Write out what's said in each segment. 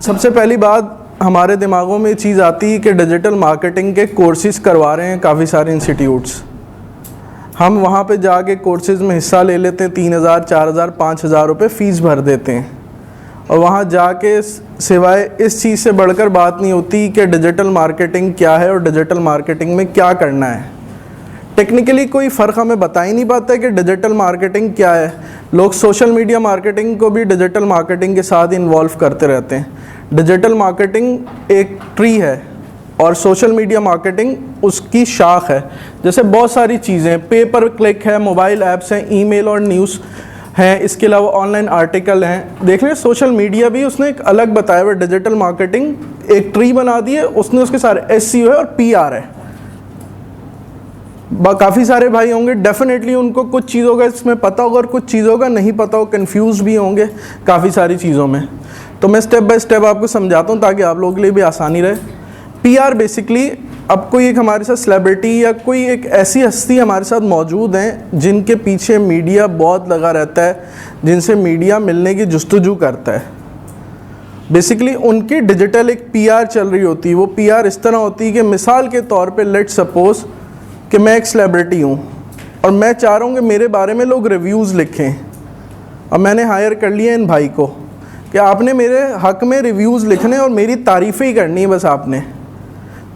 सबसे पहली बात हमारे दिमागों में चीज़ आती है कि डिजिटल मार्केटिंग के कोर्सेज करवा रहे हैं काफ़ी सारे इंस्टीट्यूट्स। हम वहाँ पे जाके कोर्सेज में हिस्सा ले लेते हैं, 3,000, 4,000, 5,000 रुपये फ़ीस भर देते हैं और वहाँ जाके सिवाय इस चीज़ से बढ़कर बात नहीं होती कि डिजिटल मार्केटिंग क्या है और डिजिटल मार्केटिंग में क्या करना है। टेक्निकली कोई फ़र्क हमें बता ही नहीं पाता है कि डिजिटल मार्केटिंग क्या है। लोग सोशल मीडिया मार्केटिंग को भी डिजिटल मार्केटिंग के साथ इन्वॉल्व करते रहते हैं। डिजिटल मार्केटिंग एक ट्री है और सोशल मीडिया मार्केटिंग उसकी शाख है। जैसे बहुत सारी चीज़ें, पे पर क्लिक है, मोबाइल ऐप्स हैं, ईमेल और न्यूज़ हैं, इसके अलावा ऑनलाइन आर्टिकल हैं। देख लें सोशल मीडिया भी उसने एक अलग बताया हुआ। डिजिटल मार्केटिंग एक ट्री बना दी है, उसने उसके सारे SEO है और PR है। काफ़ी सारे भाई होंगे डेफिनेटली उनको कुछ चीज़ों का इसमें पता होगा और कुछ चीज़ों का नहीं पता हो, कंफ्यूज भी होंगे काफ़ी सारी चीज़ों में। तो मैं स्टेप बाय स्टेप आपको समझाता हूँ ताकि आप लोगों के लिए भी आसानी रहे। PR बेसिकली, अब कोई एक हमारे साथ सेलिब्रिटी या कोई एक ऐसी हस्ती हमारे साथ मौजूद हैं जिनके पीछे मीडिया बहुत लगा रहता है, जिनसे मीडिया मिलने की जुस्तजू करता है। बेसिकली उनकी डिजिटल एक PR चल रही होती है। वो PR इस तरह होती है कि मिसाल के तौर पे लेट्स सपोज़ कि मैं एक सेलिब्रिटी हूँ और मैं चाह रहा हूँ कि मेरे बारे में लोग रिव्यूज़ लिखें, और मैंने हायर कर लिया इन भाई को कि आपने मेरे हक़ में रिव्यूज़ लिखने और मेरी तारीफ़ें ही करनी है बस आपने।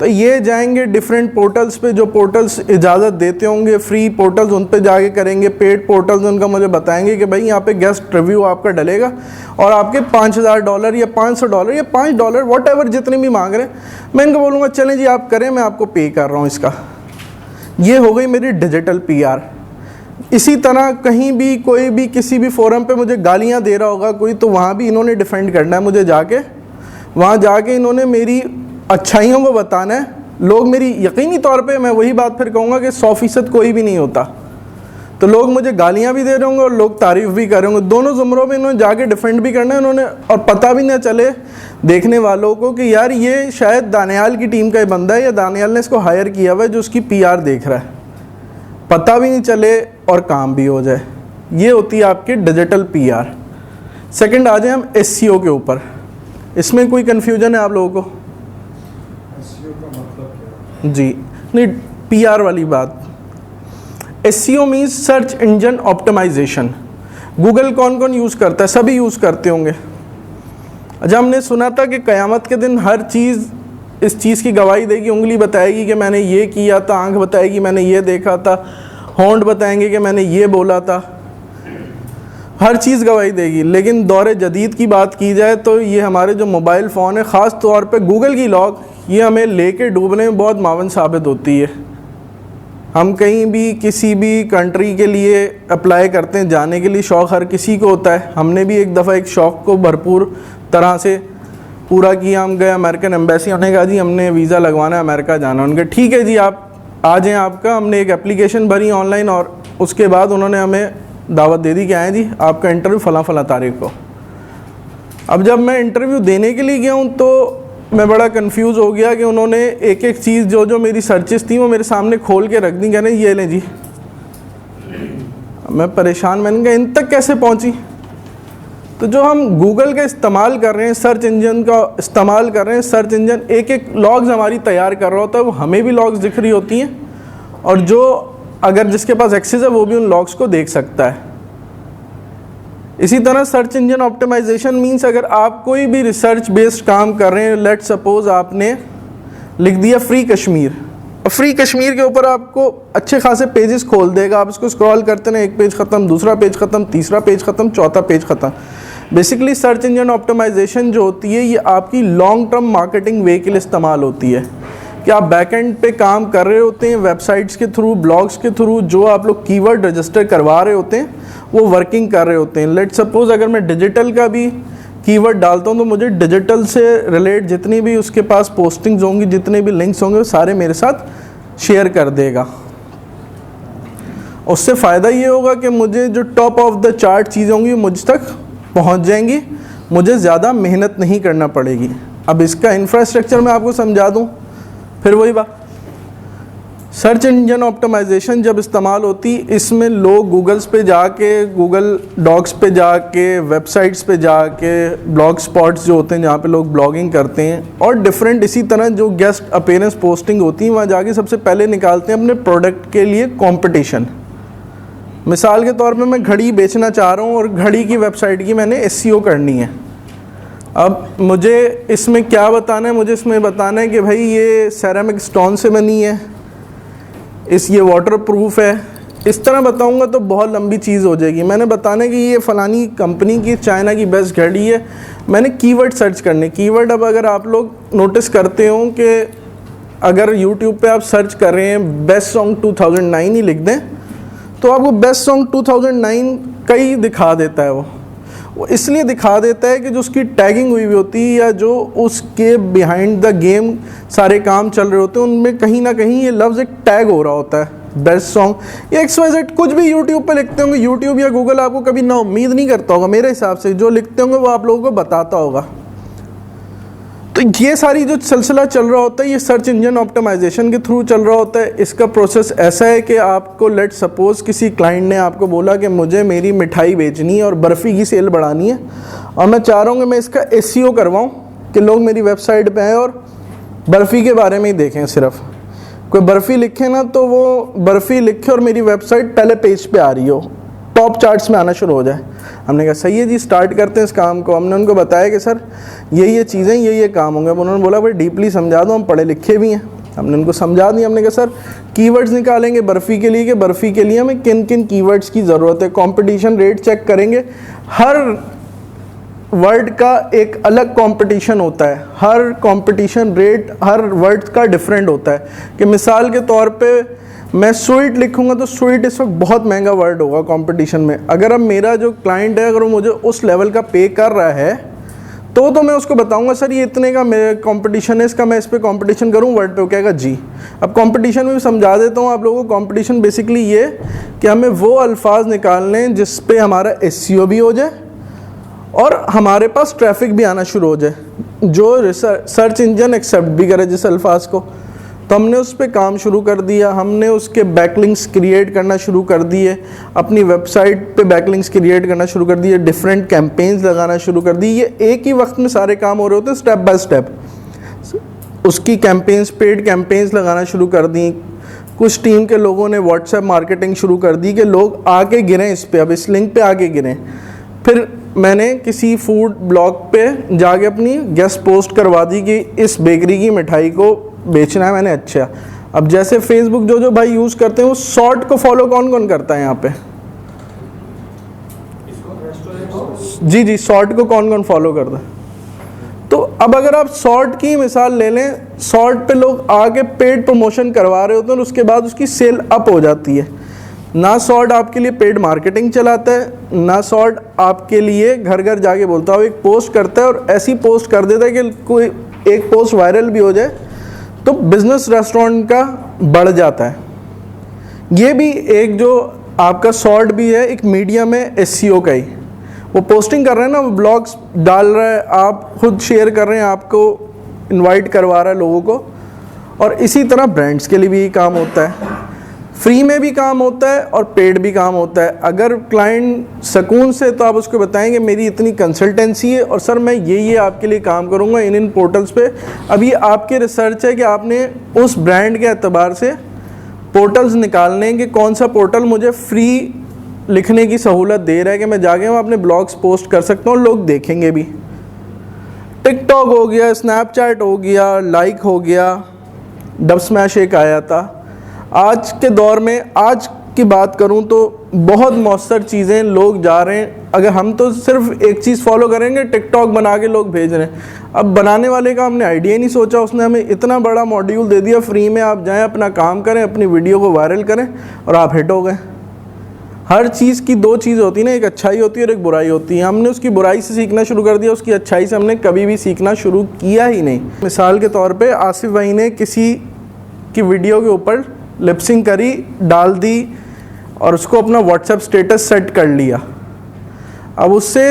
तो ये जाएंगे डिफरेंट पोर्टल्स पे, जो पोर्टल्स इजाज़त देते होंगे, फ्री पोर्टल्स, उन पे जाके करेंगे। पेड पोर्टल्स उनका मुझे बताएंगे कि भाई यहाँ पे गेस्ट रिव्यू आपका डलेगा और आपके $5,000 या $500 या $5 वॉट जितने भी मांग रहे हैं, मैं इनको बोलूँगा चलें जी आप करें, मैं आपको पे कर रहा हूँ इसका। ये हो गई मेरी डिजिटल PR। इसी तरह कहीं भी कोई भी किसी भी फोरम पे मुझे गालियाँ दे रहा होगा कोई, तो वहाँ भी इन्होंने डिफेंड करना है मुझे जाके, वहाँ जाके इन्होंने मेरी अच्छाइयों को बताना है। लोग मेरी यकीनी तौर पे, मैं वही बात फिर कहूँगा कि 100% कोई भी नहीं होता। तो लोग मुझे गालियाँ भी दे रहे होंगे और लोग तारीफ़ भी कर रहे होंगे। दोनों ज़ुमरों में इन्होंने जाके डिफेंड भी करना है इन्होंने, और पता भी ना चले देखने वालों को कि यार ये शायद दानियाल की टीम का ही बंदा है या दानियाल ने इसको हायर किया हुआ है जो उसकी PR देख रहा है। पता भी नहीं चले और काम भी हो जाए। ये होती है आपकी डिजिटल PR। सेकंड आ जाए हम SEO के ऊपर। इसमें कोई कन्फ्यूजन है आप लोगों को? SEO का मतलब क्या? जी नहीं, PR वाली बात। SEO means search engine optimization. Google कौन कौन यूज़ करता है? सभी यूज़ करते होंगे। अच्छा, हमने सुना था कि क़यामत के दिन हर चीज़ इस चीज़ की गवाही देगी। उंगली बताएगी कि मैंने ये किया था, आंख बताएगी मैंने ये देखा था, होंठ बताएंगे कि मैंने ये बोला था, हर चीज़ गवाही देगी। लेकिन दौरे जदीद की बात की जाए तो ये हमारे जो मोबाइल फ़ोन है, ख़ास तौर पे गूगल की लॉग, ये हमें लेके डूबने में बहुत मावन साबित होती है। हम कहीं भी किसी भी कंट्री के लिए अप्लाई करते हैं जाने के लिए, शौक़ हर किसी को होता है। हमने भी एक दफ़ा एक शौक़ को भरपूर तरह से पूरा किया। हम गए अमेरिकन एम्बेसी, उन्होंने कहा जी हमने वीज़ा लगवाना है, अमेरिका जाना है। उनके ठीक है जी आप आ जाएँ आपका। हमने एक एप्लीकेशन भरी ऑनलाइन और उसके बाद उन्होंने हमें दावत दे दी कि आए जी आपका इंटरव्यू फ़लाँ तारीख को। अब जब मैं इंटरव्यू देने के लिए गया हूँ तो मैं बड़ा कंफ्यूज हो गया कि उन्होंने एक एक चीज़ जो मेरी सर्चेस थी वो मेरे सामने खोल के रख दी। कहने ये लें जी। मैं परेशान, मैंने कहा इन तक कैसे पहुँची? तो जो हम गूगल का इस्तेमाल कर रहे हैं, सर्च इंजन का इस्तेमाल कर रहे हैं, सर्च इंजन एक एक लॉग्स हमारी तैयार कर रहा होता है, वो हमें भी लॉग्स दिख रही होती हैं और जो अगर जिसके पास एक्सेस है वो भी उन लॉग्स को देख सकता है। इसी तरह सर्च इंजन ऑप्टिमाइजेशन मींस अगर आप कोई भी रिसर्च बेस्ड काम कर रहे हैं, लेट सपोज आपने लिख दिया फ्री कश्मीर, और फ्री कश्मीर के ऊपर आपको अच्छे खासे पेजेस खोल देगा। आप इसको स्क्रॉल करते हैं, एक पेज ख़त्म, दूसरा पेज ख़त्म, तीसरा पेज ख़त्म, चौथा पेज ख़त्म। बेसिकली सर्च इंजन ऑप्टिमाइजेशन जो होती है ये आपकी लॉन्ग टर्म मार्केटिंग वे के लिए इस्तेमाल होती है कि आप बैकएंड पे काम कर रहे होते हैं, वेबसाइट्स के थ्रू, ब्लॉग्स के थ्रू, जो आप लोग कीवर्ड रजिस्टर करवा रहे होते हैं वो वर्किंग कर रहे होते हैं। लेट सपोज अगर मैं डिजिटल का भी कीवर्ड डालता हूँ तो मुझे डिजिटल से रिलेट जितनी भी उसके पास पोस्टिंग्स होंगी, जितने भी लिंक्स होंगे वो सारे मेरे साथ शेयर कर देगा। उससे फ़ायदा ये होगा कि मुझे जो टॉप ऑफ द चार्ट चीज़ें होंगी मुझ तक पहुँच जाएंगी, मुझे ज़्यादा मेहनत नहीं करना पड़ेगी। अब इसका इंफ्रास्ट्रक्चर मैं आपको समझा दूँ, फिर वही बात, सर्च इंजन ऑप्टिमाइजेशन जब इस्तेमाल होती, इसमें लोग गूगल्स पे जाके, गूगल डॉक्स पे जाके, वेबसाइट्स पे जाके, ब्लॉग स्पॉट्स जो होते हैं जहाँ पे लोग ब्लॉगिंग करते हैं, और डिफरेंट इसी तरह जो गेस्ट अपीयरेंस पोस्टिंग होती है वहाँ जाके सबसे पहले निकालते हैं अपने प्रोडक्ट के लिए कंपटीशन। मिसाल के तौर पे मैं घड़ी बेचना चाह रहा हूँ और घड़ी की वेबसाइट की मैंने SEO करनी है। अब मुझे इसमें क्या बताना है, मुझे इसमें बताना है कि भाई ये सेरामिक स्टोन से बनी है, ये वाटर प्रूफ है। इस तरह बताऊंगा तो बहुत लंबी चीज़ हो जाएगी। मैंने बताना है कि ये फ़लानी कंपनी की चाइना की बेस्ट घड़ी है, मैंने कीवर्ड सर्च करने। कीवर्ड अब अगर आप लोग नोटिस करते हो कि अगर यूट्यूब पे आप सर्च कर रहे हैं बेस्ट सॉन्ग 2009 ही लिख दें तो आपको बेस्ट सॉन्ग 2009 का ही दिखा देता है। वो इसलिए दिखा देता है कि जो उसकी टैगिंग हुई होती है या जो उसके बिहाइंड द गेम सारे काम चल रहे होते हैं उनमें कहीं ना कहीं ये लफ्ज़ एक टैग हो रहा होता है। बेस्ट सॉन्ग या XYZ कुछ भी यूट्यूब पे लिखते होंगे, यूट्यूब या गूगल आपको कभी ना उम्मीद नहीं करता होगा, मेरे हिसाब से जो लिखते होंगे वो आप लोगों को बताता होगा। तो ये सारी जो सिलसिला चल रहा होता है ये सर्च इंजन ऑप्टिमाइजेशन के थ्रू चल रहा होता है। इसका प्रोसेस ऐसा है कि आपको लेट सपोज किसी क्लाइंट ने आपको बोला कि मुझे मेरी मिठाई बेचनी है और बर्फ़ी की सेल बढ़ानी है और मैं चाह रहा हूँ कि मैं इसका SEO करवाऊँ कि लोग मेरी वेबसाइट पे आएँ और बर्फ़ी के बारे में ही देखें। सिर्फ कोई बर्फ़ी लिखे ना तो वो बर्फ़ी लिखे और मेरी वेबसाइट पहले पेज पे आ रही हो, टॉप चार्ट्स में आना शुरू हो जाए। हमने कहा सही है जी, स्टार्ट करते हैं इस काम को। हमने उनको बताया कि सर ये चीज़ें ये काम होंगे। उन्होंने बोला भाई डीपली समझा दो, हम पढ़े लिखे भी हैं। हमने उनको समझा दिया। हमने कहा सर कीवर्ड्स निकालेंगे बर्फ़ी के लिए कि बर्फ़ी के लिए हमें किन किन कीवर्ड्स की ज़रूरत है, कंपटीशन रेट चेक करेंगे। हर वर्ड का एक अलग कंपटीशन होता है, हर कंपटीशन रेट हर वर्ड का डिफरेंट होता है। कि मिसाल के तौर पे मैं स्वीट लिखूंगा तो स्वीट इस वक्त बहुत महंगा वर्ड होगा कंपटीशन में। अगर अब मेरा जो क्लाइंट है अगर वो मुझे उस लेवल का पे कर रहा है तो मैं उसको बताऊंगा सर ये इतने का मेरा कंपटीशन है, इसका मैं इस पर कंपटीशन करूँ वर्ड पे, वो कहेगा जी। अब कंपटीशन में भी समझा देता हूँ आप लोगों को। कंपटीशन बेसिकली ये कि हमें वो अल्फाज निकालने हैं जिस पे हमारा SEO भी हो जाए और हमारे पास ट्रैफिक भी आना शुरू हो जाए, जो सर्च इंजन एक्सेप्ट भी करे जिस अल्फाज को। तो हमने उस पर काम शुरू कर दिया। हमने उसके बैकलिंक्स क्रिएट करना शुरू कर दिए, अपनी वेबसाइट पे बैकलिंक्स क्रिएट करना शुरू कर दिए, डिफरेंट कैंपेन्स लगाना शुरू कर दिए। ये एक ही वक्त में सारे काम हो रहे होते हैं, स्टेप बाय स्टेप। उसकी कैंपेन्स, पेड कैंपेन्स लगाना शुरू कर दी। कुछ टीम के लोगों ने व्हाट्सएप मार्केटिंग शुरू कर दी कि लोग आके गिरें इस पर, अब इस लिंक पे आके गिरें। फिर मैंने किसी फूड ब्लॉग पे जाके अपनी गेस्ट पोस्ट करवा दी कि इस बेकरी की मिठाई को बेचना है मैंने। अच्छा, अब जैसे फेसबुक जो भाई यूज़ करते हैं वो शॉर्ट को फॉलो कौन कौन करता है यहाँ पे? जी, शॉर्ट को कौन कौन फॉलो करता है? तो अब अगर आप शॉर्ट की मिसाल ले लें, शॉर्ट पे लोग आके पेड प्रमोशन करवा रहे होते हैं और उसके बाद उसकी सेल अप हो जाती है। ना शॉर्ट आपके लिए पेड मार्केटिंग चलाता है, ना शॉर्ट आपके लिए घर घर जाके बोलता हो, एक पोस्ट करता है और ऐसी पोस्ट कर देता है कि कोई एक पोस्ट वायरल भी हो जाए तो बिजनेस रेस्टोरेंट का बढ़ जाता है। ये भी एक जो आपका शॉर्ट भी है एक मीडियम है SEO का ही। वो पोस्टिंग कर रहे हैं ना, वो ब्लॉग्स डाल रहा है, आप खुद शेयर कर रहे हैं, आपको इनवाइट करवा रहा है लोगों को। और इसी तरह ब्रांड्स के लिए भी काम होता है, फ्री में भी काम होता है और पेड भी काम होता है। अगर क्लाइंट सुकून से तो आप उसको बताएंगे मेरी इतनी कंसल्टेंसी है और सर मैं ये आपके लिए काम करूँगा इन पोर्टल्स पे। अभी आपके रिसर्च है कि आपने उस ब्रांड के एतबार से पोर्टल्स निकालने हैं कि कौन सा पोर्टल मुझे फ्री लिखने की सहूलत दे रहा है कि मैं जाके वहाँ अपने ब्लॉग्स पोस्ट कर सकता हूँ, लोग देखेंगे भी। टिकटॉक हो गया, स्नैपचैट हो गया, लाइक हो गया, डब स्मैश एक आया था। आज के दौर में आज की बात करूं तो बहुत मौसर चीज़ें लोग जा रहे हैं। अगर हम तो सिर्फ एक चीज़ फॉलो करेंगे, टिकटॉक बना के लोग भेज रहे हैं। अब बनाने वाले का हमने आइडिया ही नहीं सोचा, उसने हमें इतना बड़ा मॉड्यूल दे दिया फ्री में, आप जाएं अपना काम करें, अपनी वीडियो को वायरल करें और आप हिट हो गए। हर चीज़ की दो चीज़ होती है ना, एक अच्छाई होती है और एक बुराई होती है। हमने उसकी बुराई से सीखना शुरू कर दिया, उसकी अच्छाई से हमने कभी भी सीखना शुरू किया ही नहीं। मिसाल के तौर पे आसिफ भाई ने किसी की वीडियो के ऊपर लिपसिंग करी, डाल दी और उसको अपना व्हाट्सएप स्टेटस सेट कर लिया। अब उससे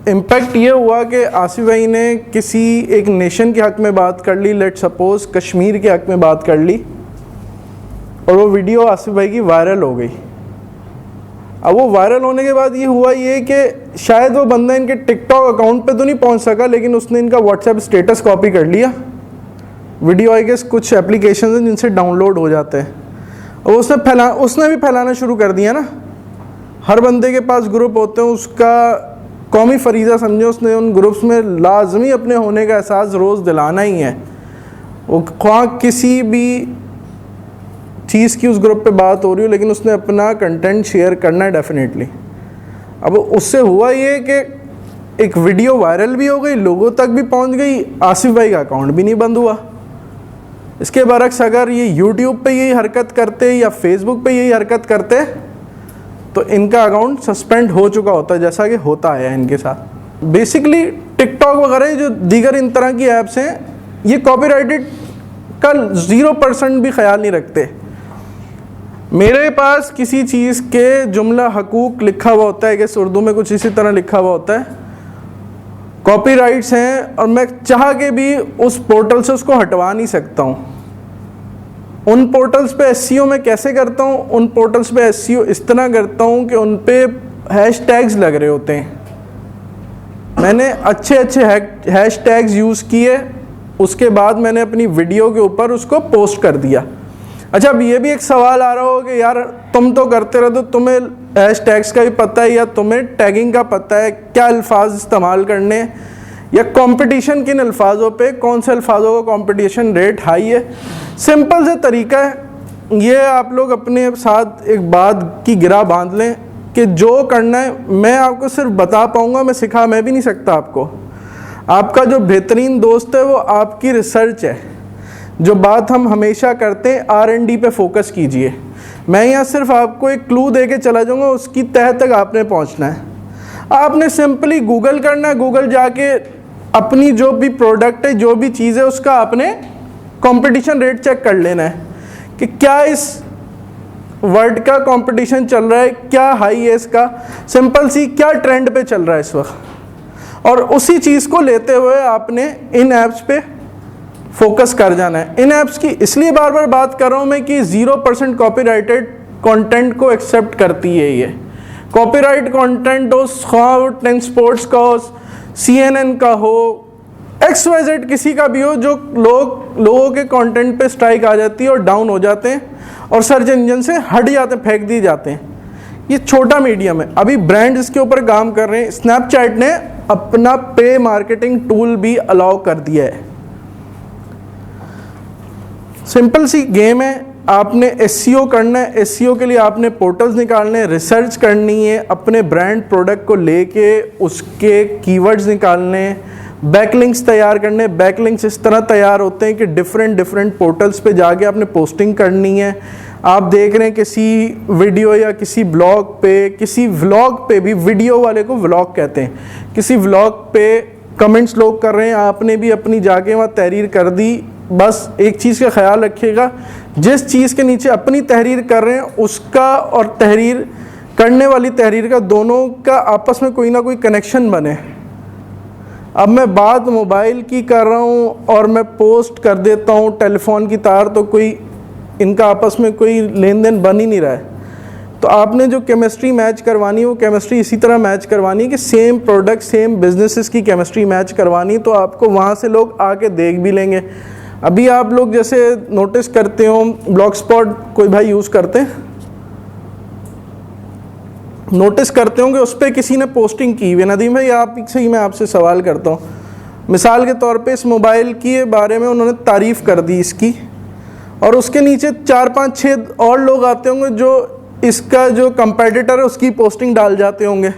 इम्पैक्ट ये हुआ कि आसिफ भाई ने किसी एक नेशन के हक़ में बात कर ली, लेट सपोज कश्मीर के हक़ में बात कर ली। और वो वीडियो आसिफ भाई की वायरल हो गई। अब वो वायरल होने के बाद ये हुआ ये कि शायद वो बंदा इनके टिकटॉक अकाउंट पे तो नहीं पहुंच सका, लेकिन उसने इनका व्हाट्सएप स्टेटस कॉपी कर लिया। वीडियो आई गेस कुछ एप्लीकेशन हैं जिनसे डाउनलोड हो जाते हैं, और उसने भी फैलाना शुरू कर दिया ना। हर बंदे के पास ग्रुप होते हैं, उसका कौमी फरीज़ा समझो, उसने उन ग्रुप्स में लाजमी अपने होने का एहसास रोज़ दिलाना ही है। वो ख्वाह किसी भी चीज़ की उस ग्रुप पे बात हो रही हो, लेकिन उसने अपना कंटेंट शेयर करना है डेफिनेटली। अब उससे हुआ ये कि एक वीडियो वायरल भी हो गई, लोगों तक भी पहुंच गई, आसिफ भाई का अकाउंट भी नहीं बंद हुआ। इसके बरक्स अगर ये यूट्यूब पे यही हरकत करते या फेसबुक पे यही हरकत करते तो इनका अकाउंट सस्पेंड हो चुका होता, जैसा कि होता है इनके साथ। बेसिकली टिकटॉक वगैरह जो दीगर इन तरह की ऐप्स हैं, ये कॉपीराइटेड का 0% भी ख्याल नहीं रखते। मेरे पास किसी चीज़ के जुमला हकूक लिखा हुआ होता है, कि उर्दू में कुछ इसी तरह लिखा हुआ होता है, कॉपीराइट्स हैं, और मैं चाह के भी उस पोर्टल से उसको हटवा नहीं सकता हूँ। उन पोर्टल्स पे एसईओ मैं कैसे करता हूँ? उन पोर्टल्स पे एसईओ इस तरह करता हूँ कि उन पे हैशटैग्स लग रहे होते हैं। मैंने अच्छे हैशटैग्स यूज़ किए, उसके बाद मैंने अपनी वीडियो के ऊपर उसको पोस्ट कर दिया। अच्छा, अब ये भी एक सवाल आ रहा हो कि यार तुम तो करते रहो, तो तुम्हें हैशटैग्स का भी पता है या तुम्हें टैगिंग का पता है, क्या अल्फाज इस्तेमाल करने, या कंपटीशन किन अल्फाजों पे, कौन से अल्फाजों का कंपटीशन रेट हाई है। सिंपल से तरीका है, ये आप लोग अपने साथ एक बात की गिरा बांध लें कि जो करना है मैं आपको सिर्फ बता पाऊँगा, मैं सिखा मैं भी नहीं सकता आपको। आपका जो बेहतरीन दोस्त है वो आपकी रिसर्च है। जो बात हम हमेशा करते हैं, R&D पे फोकस कीजिए। मैं यहाँ सिर्फ आपको एक क्लू दे के चला जाऊँगा, उसकी तह तक आपने पहुँचना है। आपने सिंपली गूगल करना है, गूगल जाके अपनी जो भी प्रोडक्ट है, जो भी चीज़ है, उसका आपने कंपटीशन रेट चेक कर लेना है कि क्या इस वर्ड का कंपटीशन चल रहा है, क्या हाई है इसका, सिंपल सी क्या ट्रेंड पे चल रहा है इस वक्त, और उसी चीज़ को लेते हुए आपने इन ऐप्स पे फोकस कर जाना है। इन ऐप्स की इसलिए बार बार बात कर रहा हूँ मैं कि 0% कॉपीराइटेड कंटेंट को एक्सेप्ट करती है ये। कॉपीराइट कंटेंट हो, 10 स्पोर्ट्स का हो, CNN का हो, XYZ किसी का भी हो, जो लोगों के कंटेंट पे स्ट्राइक आ जाती है और डाउन हो जाते हैं और सर्च इंजन से हट जाते हैं, फेंक दिए जाते हैं। ये छोटा मीडियम है, अभी ब्रांड इसके ऊपर काम कर रहे हैं। स्नैपचैट ने अपना पे मार्केटिंग टूल भी अलाउ कर दिया है। सिंपल सी गेम है, आपने एसईओ करना है। एसईओ के लिए आपने पोर्टल्स निकालने हैं, रिसर्च करनी है, अपने ब्रांड प्रोडक्ट को लेके उसके कीवर्ड्स निकालने हैं, बैकलिंक्स तैयार करने। बैकलिंक्स इस तरह तैयार होते हैं कि डिफरेंट पोर्टल्स पे जाके आपने पोस्टिंग करनी है। आप देख रहे हैं किसी वीडियो या किसी ब्लॉग पे भी, वीडियो वाले को व्लॉग कहते हैं, किसी व्लॉग पे कमेंट्स लोग कर रहे हैं, आपने भी अपनी जाके वहाँ तहरीर कर दी। बस एक चीज़ का ख्याल रखिएगा, जिस चीज़ के नीचे अपनी तहरीर कर रहे हैं उसका और तहरीर करने वाली तहरीर का, दोनों का आपस में कोई ना कोई कनेक्शन बने। अब मैं बात मोबाइल की कर रहा हूँ और मैं पोस्ट कर देता हूँ टेलीफोन की तार, तो कोई इनका आपस में कोई लेन देन बन ही नहीं रहा है। तो आपने जो केमिस्ट्री मैच करवानी है वो केमिस्ट्री इसी तरह मैच करवानी है कि सेम प्रोडक्ट, सेम बिजनेसेस की केमिस्ट्री मैच करवानी, तो आपको वहाँ से लोग आके देख भी लेंगे। अभी आप लोग जैसे नोटिस करते हो, ब्लॉग स्पॉट कोई भाई यूज़ करते हैं, नोटिस करते होंगे उस पर किसी ने पोस्टिंग की हुई है। नदीम भाई आप से ही मैं आपसे सवाल करता हूँ, मिसाल के तौर पे इस मोबाइल के बारे में उन्होंने तारीफ़ कर दी इसकी, और उसके नीचे 4, 5, 6 और लोग आते होंगे जो इसका जो कंपेटिटर है उसकी पोस्टिंग डाल जाते होंगे।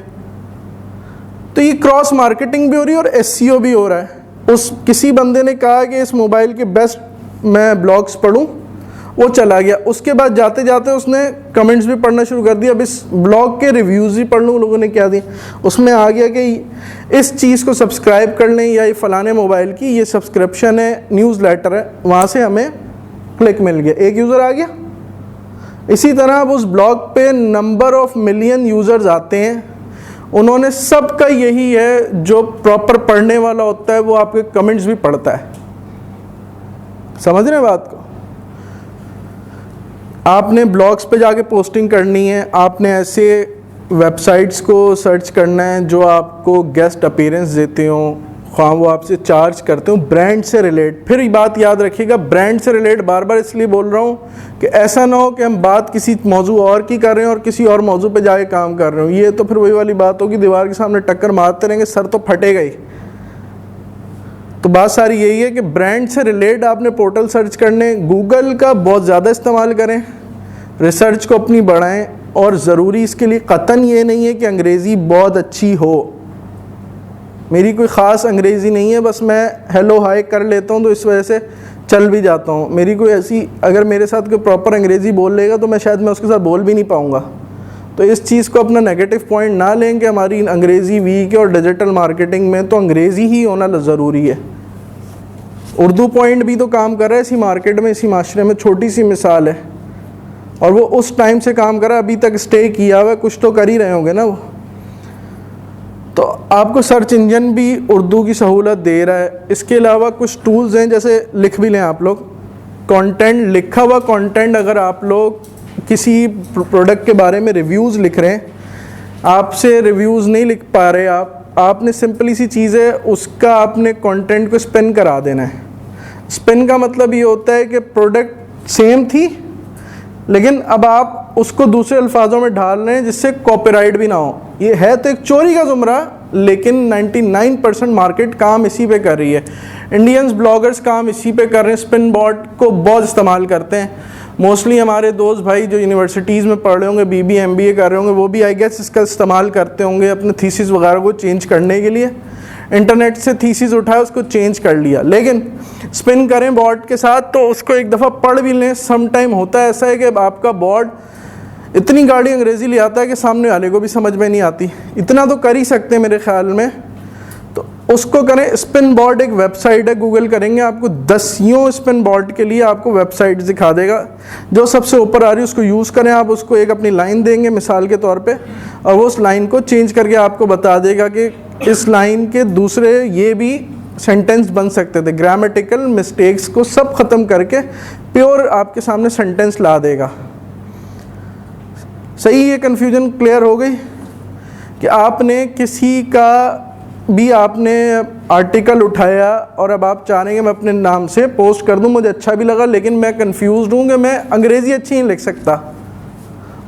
तो ये क्रॉस मार्केटिंग भी हो रही है और एसईओ भी हो रहा है। उस किसी बंदे ने कहा कि इस मोबाइल के बेस्ट मैं ब्लॉग्स पढूं, वो चला गया, उसके बाद जाते जाते उसने कमेंट्स भी पढ़ना शुरू कर दिया। अब इस ब्लॉग के रिव्यूज़ भी पढ़ लूँ, लोगों ने क्या दिया, उसमें आ गया कि इस चीज़ को सब्सक्राइब कर लें, या ये फ़लाने मोबाइल की ये सब्सक्रिप्शन है, न्यूज़लेटर है, वहाँ से हमें क्लिक मिल गया, एक यूज़र आ गया। इसी तरह अब उस ब्लॉग पे नंबर ऑफ मिलियन यूज़र्स आते हैं, उन्होंने सबका यही है, जो प्रॉपर पढ़ने वाला होता है वो आपके कमेंट्स भी पढ़ता है। समझ रहे हैं बात को? आपने ब्लॉग्स पे जाके पोस्टिंग करनी है, आपने ऐसे वेबसाइट्स को सर्च करना है जो आपको गेस्ट अपीयरेंस देते हो, हाँ वो आपसे चार्ज करते हो, ब्रांड से रिलेट। फिर ये बात याद रखिएगा, ब्रांड से रिलेट बार बार इसलिए बोल रहा हूँ कि ऐसा ना हो कि हम बात किसी मौजू और की कर रहे हैं और किसी और मौजू पे जाके काम कर रहे हो। ये तो फिर वही वाली बात होगी, दीवार के सामने टक्कर मारते रहेंगे, सर तो फटेगा ही। तो बात सारी यही है कि ब्रांड से रिलेट आपने पोर्टल सर्च करने, गूगल का बहुत ज़्यादा इस्तेमाल करें, रिसर्च को अपनी बढ़ाएं, और ज़रूरी इसके लिए कतन ये नहीं है कि अंग्रेज़ी बहुत अच्छी हो। मेरी कोई ख़ास अंग्रेज़ी नहीं है, बस मैं हेलो हाय कर लेता हूँ तो इस वजह से चल भी जाता हूँ। मेरी कोई ऐसी, अगर मेरे साथ कोई प्रॉपर अंग्रेज़ी बोल लेगा तो मैं शायद उसके साथ बोल भी नहीं पाऊँगा। तो इस चीज़ को अपना नेगेटिव पॉइंट ना लें कि हमारी अंग्रेज़ी वीक है, और डिजिटल मार्केटिंग में तो अंग्रेज़ी ही होना ज़रूरी है। उर्दू पॉइंट भी तो काम कर रहा है इसी मार्केट में, इसी माशरे में। छोटी सी मिसाल है, और वो उस टाइम से काम कर रहा है, अभी तक स्टे किया हुआ है, कुछ तो कर ही रहे होंगे ना वो। तो आपको सर्च इंजन भी उर्दू की सहूलत दे रहा है। इसके अलावा कुछ टूल्स हैं, जैसे लिख भी लें आप लोग, कंटेंट, लिखा हुआ कंटेंट। अगर आप लोग किसी प्रोडक्ट के बारे में रिव्यूज़ लिख रहे हैं, आपसे रिव्यूज़ नहीं लिख पा रहे आपने सिंपली सी चीज़ है, उसका आपने कंटेंट को स्पिन करा देना है। स्पिन का मतलब ये होता है कि प्रोडक्ट सेम थी, लेकिन अब आप उसको दूसरे अल्फाजों में ढाल रहे हैं जिससे कॉपीराइट भी ना हो। ये है तो एक चोरी का ज़ुमरा, लेकिन 99% मार्केट काम इसी पे कर रही है। इंडियंस ब्लॉगर्स काम इसी पे कर रहे हैं, स्पिन बॉट को बहुत इस्तेमाल करते हैं। मोस्टली हमारे दोस्त भाई जो यूनिवर्सिटीज़ में पढ़ रहे होंगे, BBA MBA कर रहे होंगे, वो भी आई गेस इसका इस्तेमाल करते होंगे अपने थीसिस वगैरह को चेंज करने के लिए। इंटरनेट से थीसिस उठाया, उसको चेंज कर लिया, लेकिन स्पिन करें बॉट के साथ तो उसको एक दफ़ा पढ़ भी लें। सम टाइम होता है ऐसा है कि आपका बॉट इतनी गाड़ी अंग्रेज़ी ले आता है कि सामने वाले को भी समझ में नहीं आती। इतना तो कर ही सकते हैं मेरे ख्याल में, तो उसको करें। स्पिन बॉट एक वेबसाइट है, गूगल करेंगे आपको 10 स्पिन बॉट के लिए आपको वेबसाइट दिखा देगा। जो सबसे ऊपर आ रही है उसको यूज़ करें। आप उसको एक अपनी लाइन देंगे मिसाल के तौर पे, और वो उस लाइन को चेंज करके आपको बता देगा कि इस लाइन के दूसरे ये भी सेंटेंस बन सकते थे। ग्रामेटिकल मिस्टेक्स को सब ख़त्म करके प्योर आपके सामने सेंटेंस ला देगा। सही, ये कन्फ्यूजन क्लियर हो गई कि आपने किसी का भी आपने आर्टिकल उठाया और अब आप चाह रहे हैं कि मैं अपने नाम से पोस्ट कर दूं, मुझे अच्छा भी लगा, लेकिन मैं कंफ्यूज हूँ कि मैं अंग्रेज़ी अच्छी नहीं लिख सकता।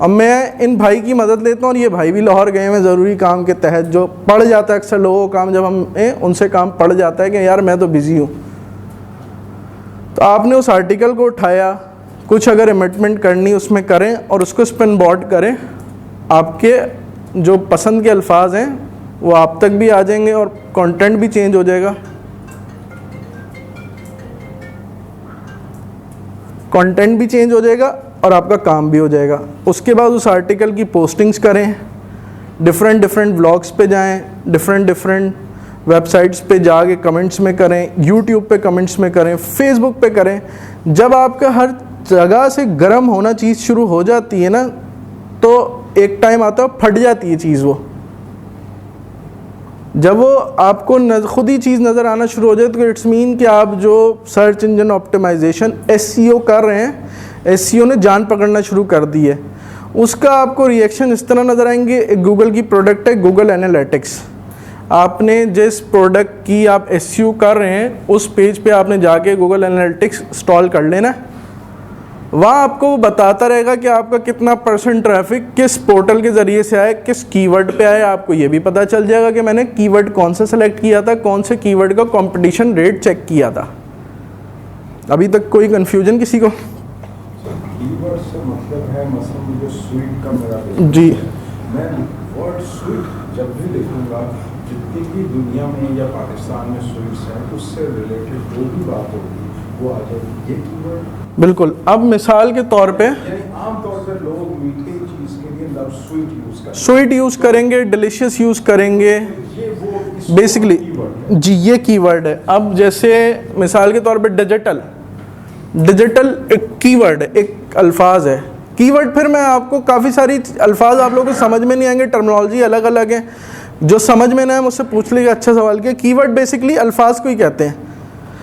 अब मैं इन भाई की मदद लेता हूँ, और ये भाई भी लाहौर गए हैं ज़रूरी काम के तहत। जो पड़ जाता है अक्सर लोगों का काम, जब हमें उनसे काम पड़ जाता है कि यार मैं तो बिज़ी हूँ, तो आपने उस आर्टिकल को उठाया, कुछ अगर अमेंडमेंट करनी उसमें करें और उसको स्पिन बॉट करें। आपके जो पसंद के अल्फाज हैं वो आप तक भी आ जाएंगे और कंटेंट भी चेंज हो जाएगा। कंटेंट भी चेंज हो जाएगा और आपका काम भी हो जाएगा। उसके बाद उस आर्टिकल की पोस्टिंग्स करें, डिफरेंट ब्लॉग्स पे जाएं, डिफरेंट वेबसाइट्स पे जाके कमेंट्स में करें, यूट्यूब पे कमेंट्स में करें, फेसबुक पे करें। जब आपका हर जगह से गर्म होना चीज़ शुरू हो जाती है ना, तो एक टाइम आता है फट जाती है चीज़। वो जब वो आपको खुद ही चीज़ नज़र आना शुरू हो जाए तो इट्स मीन कि आप जो सर्च इंजन ऑप्टिमाइजेशन SEO कर रहे हैं, SEO ने जान पकड़ना शुरू कर दी है। उसका आपको रिएक्शन इस तरह नज़र आएंगे। एक गूगल की प्रोडक्ट है गूगल एनालिटिक्स। आपने जिस प्रोडक्ट की आप SEO कर रहे हैं उस पेज पे आपने जाके गूगल एनालिटिक्स इंस्टॉल कर लेना। वहाँ आपको वो बताता रहेगा कि आपका कितना % ट्रैफिक किस पोर्टल के ज़रिए से आया, किस कीवर्ड पे आया। आपको ये भी पता चल जाएगा कि मैंने कीवर्ड कौन सा सेलेक्ट किया था, कौन से कीवर्ड का कंपटीशन रेट चेक किया था। अभी तक कोई कन्फ्यूजन किसी को? कीवर्ड से मतलब है मसलन मुझे स्वीट का मेरा जी, मैं वर्ड स्वीट जब भी लिखूंगा, जितनी भी दुनिया में या पाकिस्तान में स्वीट्स हैं उससे रिलेटेड जो भी बात होगी वो आ जाएगी। ये कीवर्ड बिल्कुल। अब मिसाल के तौर पे आमतौर पर लोग मीठी चीज़ के लिए लव स्वीट यूज़ करते हैं, स्वीट यूज़ करेंगे, डिलीशियस यूज़ करेंगे, ये वो बेसिकली जी ये कीवर्ड है। अब जैसे मिसाल के तौर पे डिजिटल एक कीवर्ड है, एक अल्फाज है। कीवर्ड फिर मैं आपको काफ़ी सारी अल्फाज आप लोगों को समझ में नहीं आएंगे, टर्मिनोलॉजी अलग अलग है। जो समझ में ना है मुझसे पूछ लीजिएगा, अच्छा सवाल किया। कीवर्ड बेसिकली अल्फाज को ही कहते हैं।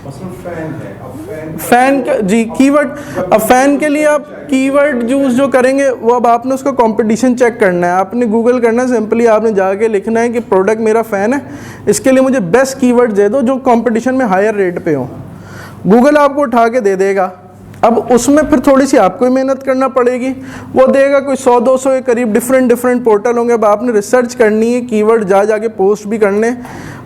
मसलन फैन है, अब फैन का जी कीवर्ड, अब फैन के लिए आप कीवर्ड यूज जो करेंगे वो अब आपने उसका कंपटीशन चेक करना है, आपने गूगल करना है, सिंपली आपने जाके लिखना है कि प्रोडक्ट मेरा फ़ैन है, इसके लिए मुझे बेस्ट कीवर्ड दे दो जो कंपटीशन में हायर रेट पे हो। गूगल आपको उठा के दे देगा। अब उसमें फिर थोड़ी सी आपको ही मेहनत करना पड़ेगी, वो देगा कोई 100-200 के करीब डिफरेंट पोर्टल होंगे। अब आपने रिसर्च करनी है, कीवर्ड जाके पोस्ट भी करने,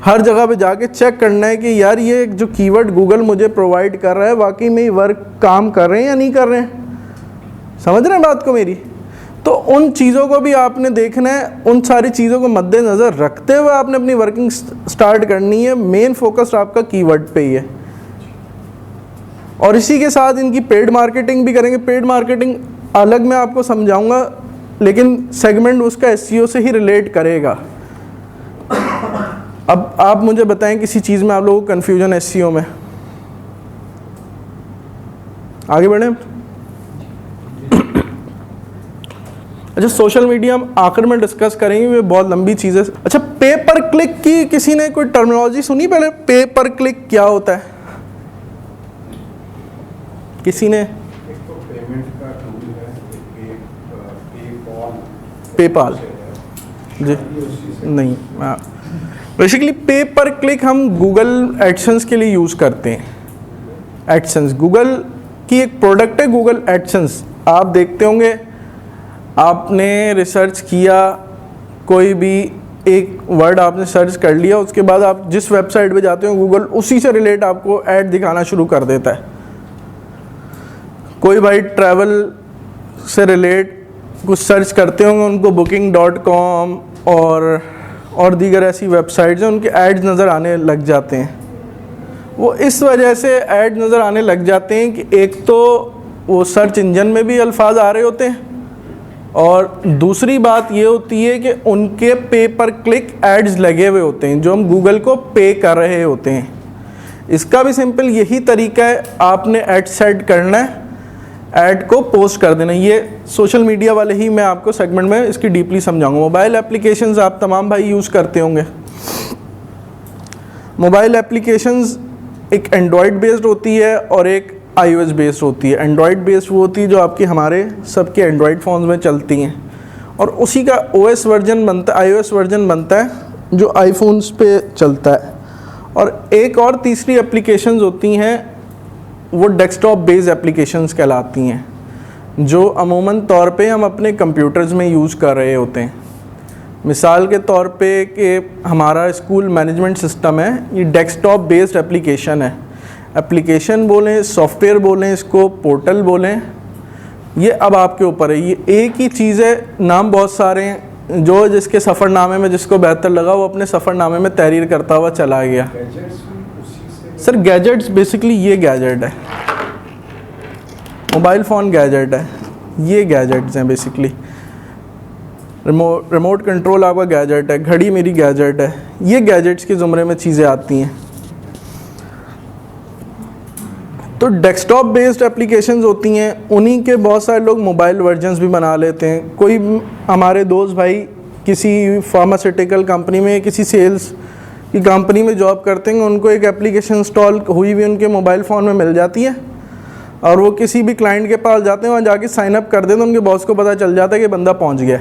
हर जगह पे जाके चेक करना है कि यार ये जो कीवर्ड गूगल मुझे प्रोवाइड कर रहा है वाकई में वर्क काम कर रहे हैं या नहीं कर रहे हैं। समझ रहे हैं बात को मेरी? तो उन चीज़ों को भी आपने देखना है, उन सारी चीज़ों को मद्देनज़र रखते हुए आपने अपनी वर्किंग स्टार्ट करनी है। मेन फोकस आपका कीवर्ड पे ही है, और इसी के साथ इनकी पेड मार्केटिंग भी करेंगे। पेड मार्केटिंग अलग मैं आपको समझाऊंगा, लेकिन सेगमेंट उसका एसईओ से ही रिलेट करेगा। अब आप मुझे बताएं किसी चीज़ में आप लोगों को कन्फ्यूजन एसईओ में, आगे बढ़ें। अच्छा, सोशल मीडिया हम आखिर में डिस्कस करेंगे, ये बहुत लंबी चीज़ है। अच्छा, पे पर क्लिक की किसी ने कोई टर्मिनोलॉजी सुनी पहले? पे पर क्लिक क्या होता है किसी ने? एक तो पेमेंट का टूल है, पेपाल जी नहीं, बेसिकली पे पर क्लिक हम गूगल एडसेंस के लिए यूज़ करते हैं। एडसेंस गूगल की एक प्रोडक्ट है, गूगल एडसेंस। आप देखते होंगे, आपने रिसर्च किया, कोई भी एक वर्ड आपने सर्च कर लिया, उसके बाद आप जिस वेबसाइट पे जाते हो गूगल उसी से रिलेट आपको ऐड दिखाना शुरू कर देता है। कोई भाई ट्रैवल से रिलेट कुछ सर्च करते होंगे, उनको booking.com और दीगर ऐसी वेबसाइट्स हैं, उनके एड्स नज़र आने लग जाते हैं। वो इस वजह से ऐड नज़र आने लग जाते हैं कि एक तो वो सर्च इंजन में भी अल्फाज आ रहे होते हैं, और दूसरी बात ये होती है कि उनके पे पर क्लिक एड्स लगे हुए होते हैं जो हम गूगल को पे कर रहे होते हैं। इसका भी सिंपल यही तरीका है, आपने ऐड सेट करना है, ऐड को पोस्ट कर देना। ये सोशल मीडिया वाले ही मैं आपको सेगमेंट में इसकी डीपली समझाऊंगा। मोबाइल एप्लीकेशंस आप तमाम भाई यूज़ करते होंगे। मोबाइल एप्लीकेशंस एक एंड्रॉयड बेस्ड होती है और एक iOS बेस्ड होती है। एंड्रॉयड बेस्ड वो होती है जो आपकी हमारे सबके एंड्रॉयड फ़ोन्स में चलती हैं, और उसी का OS वर्जन बनता है, iOS वर्जन बनता है जो आईफोन्स पे चलता है। और एक और तीसरी एप्लीकेशंस होती हैं, वो डेस्कटॉप बेस्ड एप्लीकेशंस कहलाती हैं, जो अमूमन तौर पे हम अपने कंप्यूटर्स में यूज़ कर रहे होते हैं। मिसाल के तौर पे कि हमारा स्कूल मैनेजमेंट सिस्टम है, ये डेस्कटॉप बेस्ड एप्लीकेशन है। एप्लीकेशन बोलें, सॉफ्टवेयर बोलें, इसको पोर्टल बोलें, ये अब आपके ऊपर है। ये एक ही चीज़ है, नाम बहुत सारे हैं, जो जिसके सफ़रनामे में जिसको बेहतर लगा वो अपने सफ़रनामे में तहरीर करता हुआ चला गया। सर गैजेट्स बेसिकली ये गैजेट है, मोबाइल फ़ोन गैजेट है, ये गैजेट्स हैं बेसिकली। रिमोट कंट्रोल आपका गैजेट है, घड़ी मेरी गैजेट है, ये गैजेट्स के ज़ुमरे में चीज़ें आती हैं। तो डेस्कटॉप बेस्ड एप्लीकेशंस होती हैं, उन्हीं के बहुत सारे लोग मोबाइल वर्जन्स भी बना लेते हैं। कोई हमारे दोस्त भाई किसी फार्मास्यूटिकल कंपनी में, किसी सेल्स की कंपनी में जॉब करते हैं, उनको एक एप्लीकेशन इंस्टॉल हुई हुई उनके मोबाइल फ़ोन में मिल जाती है, और वो किसी भी क्लाइंट के पास जाते हैं, वहाँ जाके साइन अप कर देते हैं, उनके बॉस को पता चल जाता है कि बंदा पहुँच गया।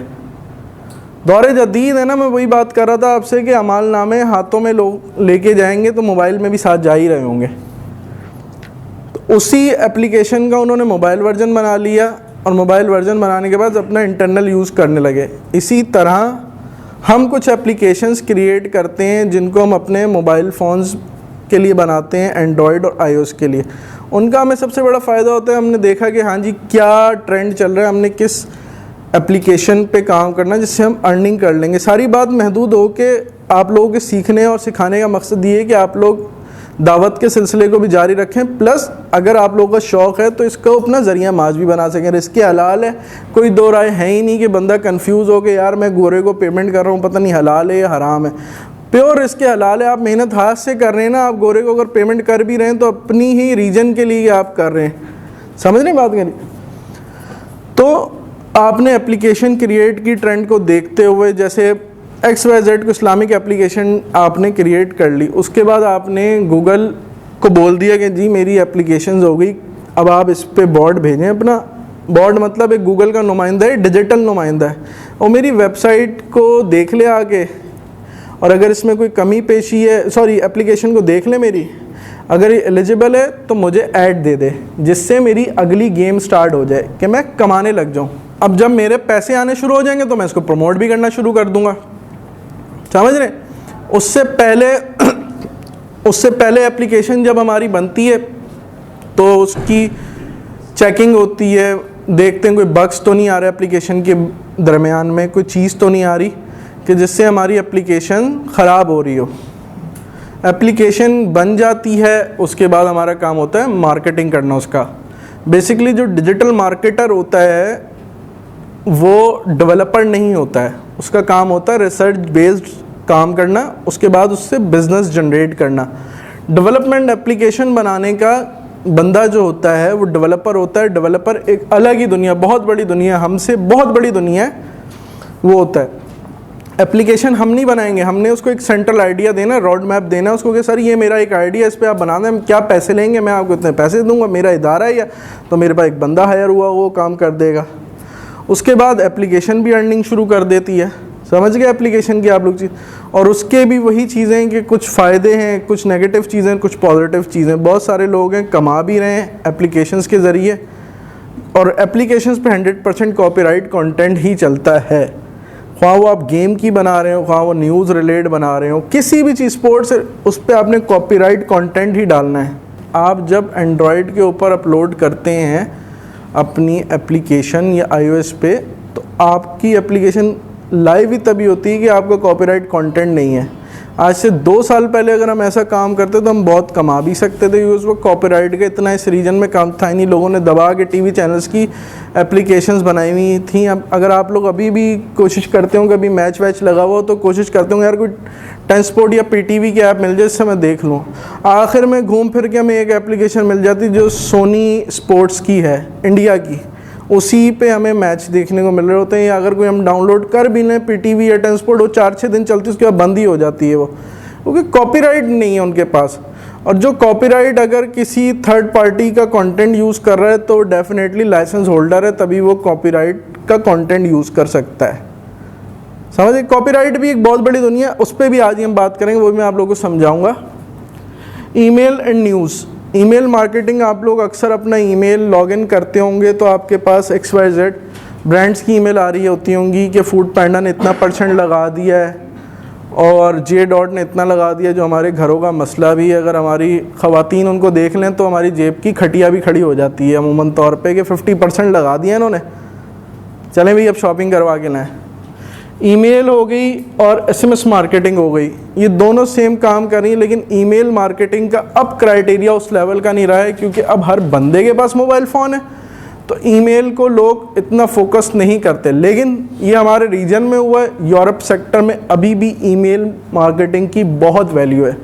दौरे जदीद है ना, मैं वही बात कर रहा था आपसे कि अमालनामे हाथों में लोग लेके जाएंगे तो मोबाइल में भी साथ जा ही रहे होंगे। तो उसी एप्लीकेशन का उन्होंने मोबाइल वर्जन बना लिया, और मोबाइल वर्जन बनाने के बाद अपना इंटरनल यूज़ करने लगे। इसी तरह हम कुछ एप्लीकेशंस क्रिएट करते हैं जिनको हम अपने मोबाइल फ़ोन्स के लिए बनाते हैं, एंड्रॉयड और iOS के लिए। उनका हमें सबसे बड़ा फ़ायदा होता है, हमने देखा कि हाँ जी क्या ट्रेंड चल रहा है, हमने किस एप्लीकेशन पे काम करना है जिससे हम अर्निंग कर लेंगे। सारी बात महदूद हो के आप लोगों के सीखने और सिखाने का मकसद ये है कि आप लोग दावत के सिलसिले को भी जारी रखें, प्लस अगर आप लोगों का शौक़ है तो इसको अपना ज़रिया माज भी बना सकें। रिस्क हलाल है, कोई दो राय है ही नहीं कि बंदा कंफ्यूज हो के यार मैं गोरे को पेमेंट कर रहा हूँ, पता नहीं हलाल है या हराम है। प्योर रिस्क हलाल है, आप मेहनत हाथ से कर रहे हैं ना, आप गोरे को अगर पेमेंट कर भी रहे हैं तो अपनी ही रीजन के लिए आप कर रहे हैं। समझ रहे बात करी? तो आपने एप्लीकेशन क्रिएट की ट्रेंड को देखते हुए, जैसे XYZ को इस्लामिक एप्लीकेशन आपने क्रिएट कर ली, उसके बाद आपने गूगल को बोल दिया कि जी मेरी एप्लीकेशंस हो गई, अब आप इस पे बोर्ड भेजें अपना। बोर्ड मतलब एक गूगल का नुमाइंदा है, डिजिटल नुमाइंदा है, और मेरी वेबसाइट को देख ले आके, और अगर इसमें कोई कमी पेशी है, सॉरी एप्लीकेशन को देख ले मेरी, अगर ये एलिजिबल है तो मुझे ऐड दे दे, जिससे मेरी अगली गेम स्टार्ट हो जाए कि मैं कमाने लग जाऊँ। अब जब मेरे पैसे आने शुरू हो जाएंगे तो मैं इसको प्रमोट भी करना शुरू कर दूँगा, समझ रहे? उससे पहले एप्लीकेशन जब हमारी बनती है तो उसकी चेकिंग होती है, देखते हैं कोई बग्स तो नहीं आ रहा एप्लीकेशन के दरमियान में, कोई चीज़ तो नहीं आ रही कि जिससे हमारी एप्लीकेशन ख़राब हो रही हो। एप्लीकेशन बन जाती है, उसके बाद हमारा काम होता है मार्केटिंग करना उसका। बेसिकली जो डिजिटल मार्केटर होता है वो डेवलपर नहीं होता है, उसका काम होता है रिसर्च बेस्ड काम करना, उसके बाद उससे बिजनेस जनरेट करना। डेवलपमेंट एप्लीकेशन बनाने का बंदा जो होता है वो डेवलपर होता है। डेवलपर एक अलग ही दुनिया, बहुत बड़ी दुनिया, हमसे बहुत बड़ी दुनिया है, वो होता है। एप्लीकेशन हम नहीं बनाएंगे, हमने उसको एक सेंट्रल आइडिया देना, रोड मैप देना उसको कि सर ये मेरा एक आइडिया, इस पर आप बना दें, क्या पैसे लेंगे, मैं आपको इतने पैसे दूंगा, मेरा इदारा है, या तो मेरे पास एक बंदा हायर हुआ वो काम कर देगा। उसके बाद एप्लीकेशन भी अर्निंग शुरू कर देती है, समझ गए एप्लीकेशन की आप लोग चीज़। और उसके भी वही चीज़ें कि कुछ फ़ायदे हैं, कुछ नेगेटिव चीज़ें, कुछ पॉजिटिव चीज़ें। बहुत सारे लोग हैं कमा भी रहे हैं एप्लीकेशंस के ज़रिए, और एप्लीकेशंस पे 100% कॉपीराइट कंटेंट ही चलता है, ख्वाह वो आप गेम की बना रहे हो, ख्वाह वो न्यूज़ रिलेटेड बना रहे हो, किसी भी चीज़ स्पोर्ट्स, उस पर आपने कॉपीराइट कंटेंट ही डालना है। आप जब एंड्रॉयड के ऊपर अपलोड करते हैं अपनी एप्लीकेशन या iOS पे, तो आपकी एप्लीकेशन लाइव ही तभी होती है कि आपका कॉपीराइट कंटेंट नहीं है। आज से 2 साल पहले अगर हम ऐसा काम करते तो हम बहुत कमा भी सकते थे, क्योंकि उस वक्त कॉपीराइट का इतना इस रीजन में काम था ही नहीं, लोगों ने दबा के टीवी चैनल्स की एप्लीकेशंस बनाई हुई थी। अब अगर आप लोग अभी भी कोशिश करते हो, कभी मैच वैच लगा हुआ हो तो कोशिश करते हो यार कोई टेनस्पोर्ट या PTV की ऐप मिल जाए जिससे मैं देख लूँ। आखिर में घूम फिर के हमें एक एप्लीकेशन मिल जाती जो सोनी स्पोर्ट्स की है, इंडिया की, उसी पे हमें मैच देखने को मिल रहे होते हैं। या अगर कोई हम डाउनलोड कर भी लें PTV या टेनस्पोर्ट, वो 4-6 दिन चलती है, उसके बाद बंद ही हो जाती है वो, क्योंकि कॉपीराइट नहीं है उनके पास। और जो कॉपीराइट अगर किसी थर्ड पार्टी का कंटेंट यूज़ कर रहा है तो डेफिनेटली लाइसेंस होल्डर है, तभी वो कॉपीराइट का कंटेंट यूज़ कर सकता है। समझिए, कॉपीराइट भी एक बहुत बड़ी दुनिया, उस पर भी आज ही हम बात करेंगे, वो भी मैं आप लोगों को समझाऊँगा। Email and news. Email marketing, आप लोग अक्सर अपना ईमेल लॉगिन करते होंगे तो आपके पास XYZ ब्रांड्स की ईमेल आ रही होती होंगी कि फूड पैंडा ने इतना % लगा दिया है और J.Dot ने इतना लगा दिया, जो हमारे घरों का मसला भी है। अगर हमारी ख़वातीन उनको देख लें तो हमारी जेब की खटिया भी खड़ी हो जाती है अमूमन तौर पे कि 50% लगा दिया इन्होंने, चलें भाई अब शॉपिंग करवा के लाएँ। ईमेल हो गई और SMS मार्केटिंग हो गई, ये दोनों सेम काम कर रही हैं, लेकिन ईमेल मार्केटिंग का अब क्राइटेरिया उस लेवल का नहीं रहा है, क्योंकि अब हर बंदे के पास मोबाइल फ़ोन है, तो ईमेल को लोग इतना फोकस नहीं करते। लेकिन ये हमारे रीजन में हुआ है, यूरोप सेक्टर में अभी भी ईमेल मार्केटिंग की बहुत वैल्यू है।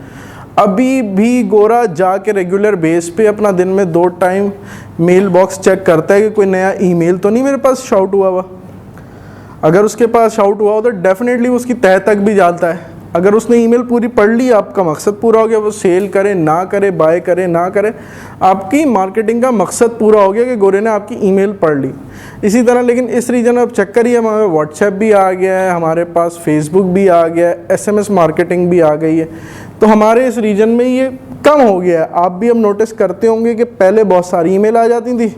अभी भी गोरा जाके रेगुलर बेस पे अपना दिन में 2 टाइम मेल बॉक्स चेक करता है कि कोई नया ईमेल तो नहीं मेरे पास शाउट हुआ। अगर उसके पास शाउट हुआ हो तो डेफिनेटली उसकी तह तक भी जाता है। अगर उसने ईमेल पूरी पढ़ ली, आपका मकसद पूरा हो गया। वो सेल करे ना करे, बाय करे ना करे, आपकी मार्केटिंग का मकसद पूरा हो गया कि गोरे ने आपकी ईमेल पढ़ ली। इसी तरह लेकिन इस रीजन में अब चेक करिए, हमारे व्हाट्सएप भी आ गया है, हमारे पास फेसबुक भी आ गया है, SMS मार्केटिंग भी आ गई है, तो हमारे इस रीजन में ये कम हो गया है। आप भी अब नोटिस करते होंगे कि पहले बहुत सारी ईमेल आ जाती थी,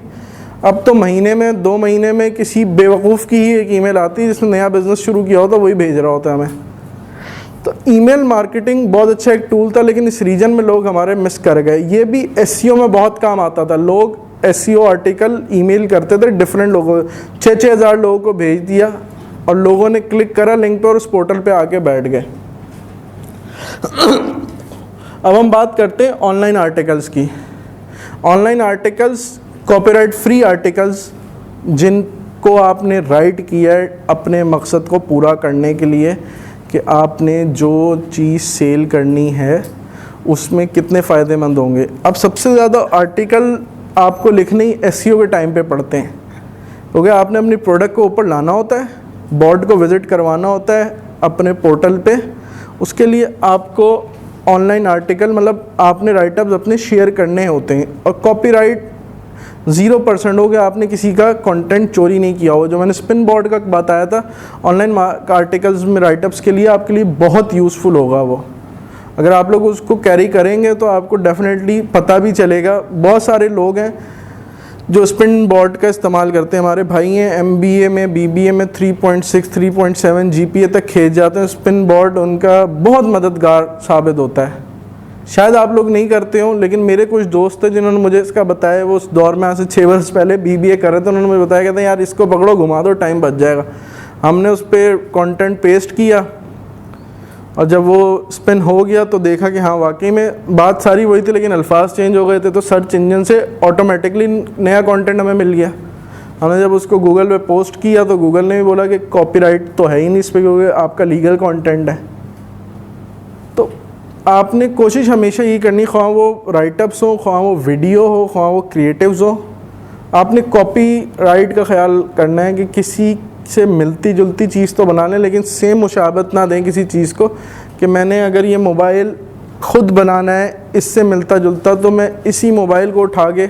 अब तो महीने में 2 महीने में किसी बेवकूफ़ की ही एक ईमेल आती है जिसने नया बिज़नेस शुरू किया होता, वही भेज रहा होता है हमें। तो ईमेल मार्केटिंग बहुत अच्छा एक टूल था, लेकिन इस रीजन में लोग हमारे मिस कर गए। ये भी SEO में बहुत काम आता था। लोग SEO आर्टिकल ईमेल करते थे डिफरेंट लोगों को, 6-6 हज़ार लोगों को भेज दिया और लोगों ने क्लिक करा लिंक पे और उस पोर्टल पे आके बैठ गए। अब हम बात करते हैं ऑनलाइन आर्टिकल्स की। Online articles, copyright free articles जिनको आपने राइट किया है अपने मकसद को पूरा करने के लिए कि आपने जो चीज़ सेल करनी है उसमें कितने फ़ायदेमंद होंगे। अब सबसे ज़्यादा आर्टिकल आपको लिखने ही SEO के टाइम पे पड़ते हैं, क्योंकि आपने अपनी प्रोडक्ट को ऊपर लाना होता है, बोर्ड को विज़िट करवाना होता है अपने पोर्टल पे। उसके लिए आपको ऑनलाइन आर्टिकल, मतलब आपने राइटअप्स अपने शेयर करने होते हैं, और कॉपीराइट 0% हो गया, आपने किसी का कंटेंट चोरी नहीं किया हो। जो मैंने स्पिन बोर्ड का बताया था ऑनलाइन आर्टिकल्स में राइटअप्स के लिए, आपके लिए बहुत यूज़फुल होगा वो। अगर आप लोग उसको कैरी करेंगे तो आपको डेफिनेटली पता भी चलेगा। बहुत सारे लोग हैं जो स्पिन बोर्ड का इस्तेमाल करते हैं, हमारे भाई हैं MBA में, BBA में 3.6 3.7 GPA तक खींच जाते हैं। स्पिन बोर्ड उनका बहुत मददगार साबित होता है। शायद आप लोग नहीं करते हो, लेकिन मेरे कुछ दोस्त हैं जिन्होंने मुझे इसका बताया। वो उस दौर में आज से 6 वर्ष पहले BBA कर रहे थे, उन्होंने मुझे बताया, कहते हैं यार इसको पकड़ो, घुमा दो, टाइम बच जाएगा। हमने उस पर कंटेंट पेस्ट किया, और जब वो स्पिन हो गया तो देखा कि हाँ वाकई में बात सारी वही थी, लेकिन अल्फाज चेंज हो गए थे। तो सर्च इंजन से ऑटोमेटिकली नया कंटेंट हमें मिल गया। हमने जब उसको गूगल पे पोस्ट किया तो गूगल ने भी बोला कि कॉपीराइट तो है ही नहीं इस पर, क्योंकि आपका लीगल कंटेंट है। तो आपने कोशिश हमेशा ये करनी, ख्वाह वो राइटअप्स हो, ख्वाह वो वीडियो हो, ख्वाह वो क्रिएटिव्स हो, आपने कॉपीराइट का ख्याल करना है कि किसी से मिलती जुलती चीज़ तो बना लें, लेकिन सेम मुशाबत ना दें किसी चीज़ को कि मैंने अगर ये मोबाइल ख़ुद बनाना है इससे मिलता जुलता, तो मैं इसी मोबाइल को उठा के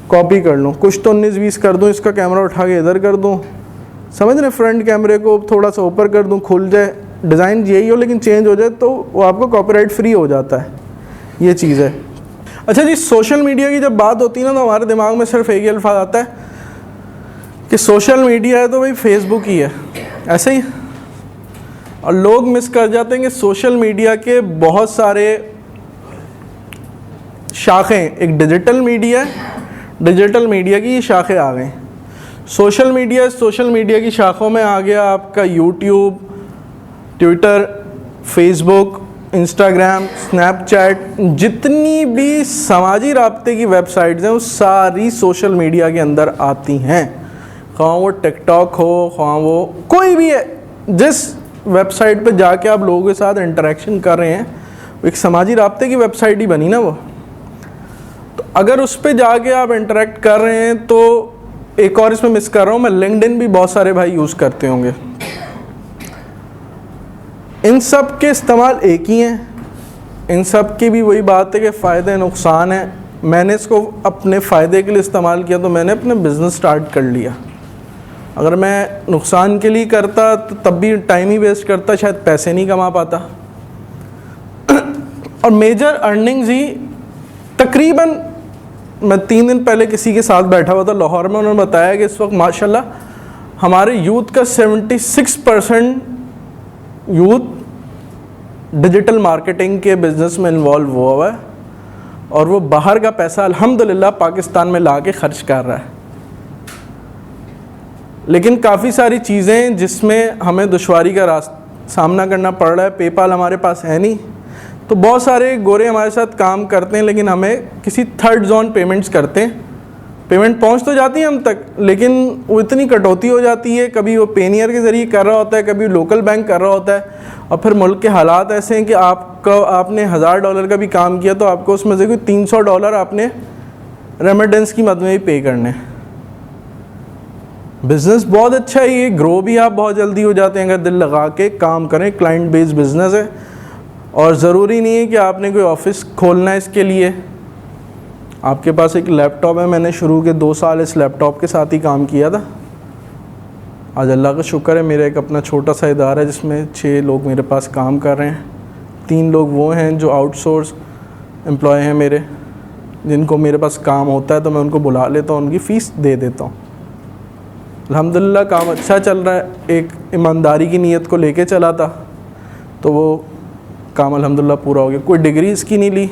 कॉपी कर लूँ, कुछ तो 19-20 कर दूँ, इसका कैमरा उठा के इधर कर दूँ, समझ रहे, फ्रंट कैमरे को थोड़ा सा ऊपर कर दूँ, खुल जाए, डिज़ाइन यही हो लेकिन चेंज हो जाए, तो वो आपको कॉपीराइट फ्री हो जाता है। ये चीज़ है। अच्छा जी, सोशल मीडिया की जब बात होती है ना, तो हमारे दिमाग में सिर्फ एक ही अल्फाज आता है कि सोशल मीडिया है तो भाई फेसबुक ही है, ऐसे ही। और लोग मिस कर जाते हैं कि सोशल मीडिया के बहुत सारे शाखें, एक डिजिटल मीडिया है, डिजिटल मीडिया की शाखें आ गई। सोशल मीडिया की शाखों में आ गया आपका YouTube, Twitter, Facebook, Instagram, Snapchat, जितनी भी समाजी राब्ते की वेबसाइट्स हैं वो सारी सोशल मीडिया के अंदर आती हैं। ख्वाह वो टिकटॉक हो, ख्वाह वो कोई भी है, जिस वेबसाइट पे जाके आप लोगों के साथ इंटरेक्शन कर रहे हैं, एक समाजी राब्ते की वेबसाइट ही बनी ना वो। तो अगर उस पे जाके आप इंटरेक्ट कर रहे हैं, तो एक और इसमें मिस कर रहा हूँ मैं, लिंक्डइन भी बहुत सारे भाई यूज़ करते होंगे। इन सब के इस्तेमाल एक ही हैं, इन सब की भी वही बात है कि फ़ायदे नुकसान हैं। मैंने इसको अपने फ़ायदे के लिए इस्तेमाल किया तो मैंने अपना बिज़नेस स्टार्ट कर लिया। अगर मैं नुकसान के लिए करता तो तब भी टाइम ही वेस्ट करता, शायद पैसे नहीं कमा पाता। और मेजर अर्निंग्स ही तकरीबन, मैं 3 दिन पहले किसी के साथ बैठा हुआ था लाहौर में, उन्होंने बताया कि इस वक्त माशाल्लाह हमारे यूथ का 76% यूथ डिजिटल मार्केटिंग के बिज़नेस में इन्वॉल्व हुआ है, और वो बाहर का पैसा अल्हम्दुलिल्लाह पाकिस्तान में ला के ख़र्च कर रहा है। लेकिन काफ़ी सारी चीज़ें जिसमें हमें दुश्वारी का सामना करना पड़ रहा है। पेपाल हमारे पास है नहीं, तो बहुत सारे गोरे हमारे साथ काम करते हैं, लेकिन हमें किसी थर्ड जोन पेमेंट्स करते हैं। पेमेंट पहुंच तो जाती है हम तक, लेकिन वो इतनी कटौती हो जाती है, कभी वो पेनियर के ज़रिए कर रहा होता है, कभी लोकल बैंक कर रहा होता है, और फिर मुल्क के हालात ऐसे हैं कि आपने $1000 का भी काम किया तो आपको उसमें से कोई $300 आपने रेमिटेंस की मद में ही पे करने। बिज़नेस बहुत अच्छा है, ये ग्रो भी आप बहुत जल्दी हो जाते हैं अगर दिल लगा के काम करें। क्लाइंट बेस्ड बिज़नेस है, और ज़रूरी नहीं है कि आपने कोई ऑफिस खोलना है इसके लिए। आपके पास एक लैपटॉप है, मैंने शुरू के 2 साल इस लैपटॉप के साथ ही काम किया था। आज अल्लाह का शुक्र है, मेरा एक अपना छोटा सा इदारा है जिसमें 6 लोग मेरे पास काम कर रहे हैं। 3 लोग वो हैं जो आउटसोर्स एम्प्लॉय हैं मेरे, जिनको मेरे पास काम होता है तो मैं उनको बुला लेता हूँ, उनकी फ़ीस दे देता हूँ। अल्हम्दुलिल्लाह काम अच्छा चल रहा है। एक ईमानदारी की नीयत को लेके चला था, तो वो काम अल्हम्दुलिल्लाह पूरा हो गया। कोई डिग्री इसकी नहीं ली,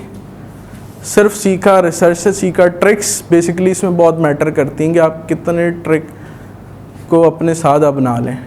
सिर्फ सीखा, रिसर्च से सीखा। ट्रिक्स बेसिकली इसमें बहुत मैटर करती हैं कि आप कितने ट्रिक को अपने साथ अपना लें।